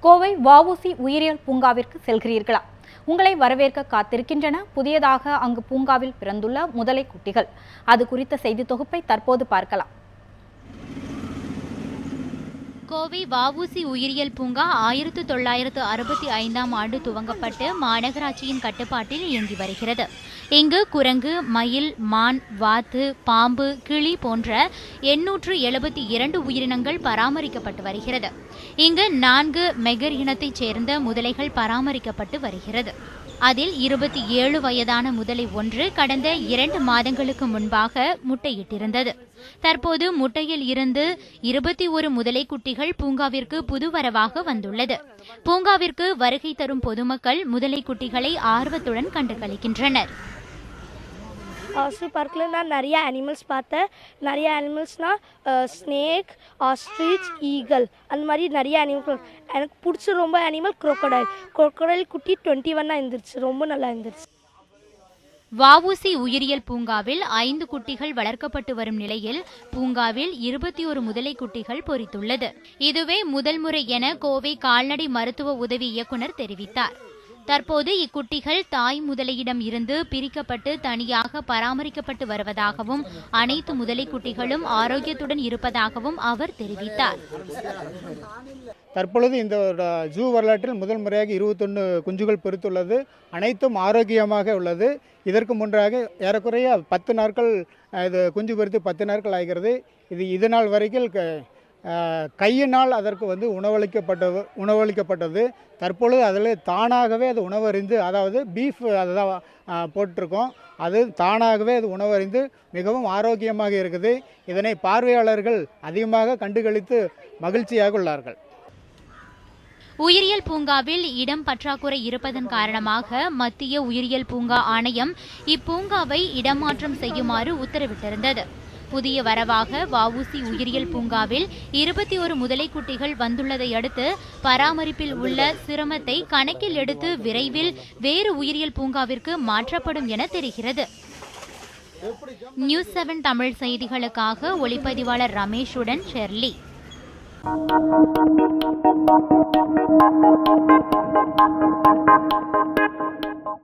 கோவை வஉசி உயிரியல் பூங்காவிற்கு செல்கிறீர்களா? உங்களை வரவேற்க காத்திருக்கின்றன புதியதாக அங்கு பூங்காவில் பிறந்துள்ள முதலை குட்டிகள். அது குறித்த செய்தி தொகுப்பை தற்போது பார்க்கலாம். கோவை வஉசி உயிரியல் பூங்கா 1965ஆம் ஆண்டு துவங்கப்பட்டு மாநகராட்சியின் கட்டுப்பாட்டில் இயங்கி வருகிறது. இங்கு குரங்கு, மயில், மான், வாத்து, பாம்பு, கிளி போன்ற 872 உயிரினங்கள் பராமரிக்கப்பட்டு வருகிறது. இங்கு 4 மெகர் இனத்தைச் சேர்ந்த முதலைகள் பராமரிக்கப்பட்டு வருகிறது. அதில் 27 வயதான முதலை ஒன்று கடந்த 2 மாதங்களுக்கு முன்பாக முட்டையிட்டிருந்தது. தற்போது முட்டையில் இருந்து 21 முதலை குட்டிகள் பூங்காவிற்கு புதுவரவாக வந்துள்ளது. பூங்காவிற்கு வருகை தரும் பொதுமக்கள் முதலை குட்டிகளை ஆர்வத்துடன் கண்டு களிக்கின்றனர். ஆஸ்ட்ரி பார்க்கில் நான் நிறைய அனிமல்ஸ் பார்த்தேன். நிறைய அனிமல்ஸ்னால் ஸ்னேக், ஆஸ்ட்ரிச், ஈகல் அந்த மாதிரி நிறைய அனிமல். எனக்கு பிடிச்ச ரொம்ப அனிமல் குரோக்கடைல் குட்டி 21 இருந்துருச்சு. ரொம்ப நல்லா இருந்துருச்சு. வஉசி உயிரியல் பூங்காவில் 5 குட்டிகள் வளர்க்கப்பட்டு வரும் நிலையில் பூங்காவில் 21 முதலை குட்டிகள் பொரித்துள்ளது. இதுவே முதல் முறை என கோவை கால்நடை மருத்துவ உதவி இயக்குனர் தெரிவித்தார். தற்போது இக்குட்டிகள் தாய் முதலையிடம் இருந்து பிரிக்கப்பட்டு தனியாக பராமரிக்கப்பட்டு வருவதாகவும் அனைத்து முதலை குட்டிகளும் ஆரோக்கியத்துடன் இருப்பதாகவும் அவர் தெரிவித்தார். தற்பொழுது இந்த ஜூ வரலாற்றில் முதல் முறையாக 21 குஞ்சுகள் பொரித்துள்ளது. அனைத்தும் ஆரோக்கியமாக உள்ளது. இதற்கு முன்பாக ஏறக்குறைய 10 நாட்கள் இது குஞ்சு பொரித்து 10 நாட்கள் ஆகிறது. இது நாள் வரைக்கும் கையினால் அதற்கு உணவளிக்கப்பட்டது. தற்பொழுது அதில் தானாகவே அது உணவறிந்து, அதாவது பீஃப் அதுதான் போட்டிருக்கோம், அது தானாகவே அது உணவறிந்து மிகவும் ஆரோக்கியமாக இருக்குது. இதனை பார்வையாளர்கள் அதிகமாக கண்டுகளித்து மகிழ்ச்சியாக உள்ளார்கள். உயிரியல் பூங்காவில் இடம் பற்றாக்குறை இருப்பதன் காரணமாக மத்திய உயிரியல் பூங்கா ஆணையம் இப்பூங்காவை இடமாற்றம் செய்யுமாறு உத்தரவிட்டிருந்தது. புதிய வரவாக வஉசி உயிரியல் பூங்காவில் 21 முதலை குட்டிகள் வந்துள்ளதை அடுத்து பராமரிப்பில் உள்ள சிரமத்தை கணக்கில் எடுத்து விரைவில் வேறு உயிரியல் பூங்காவிற்கு மாற்றப்படும் என தெரிகிறது. நியூஸ் 7 தமிழ் செய்திகளுக்காக ஒளிப்பதிவாளர் ரமேஷுடன் ஷெர்லி.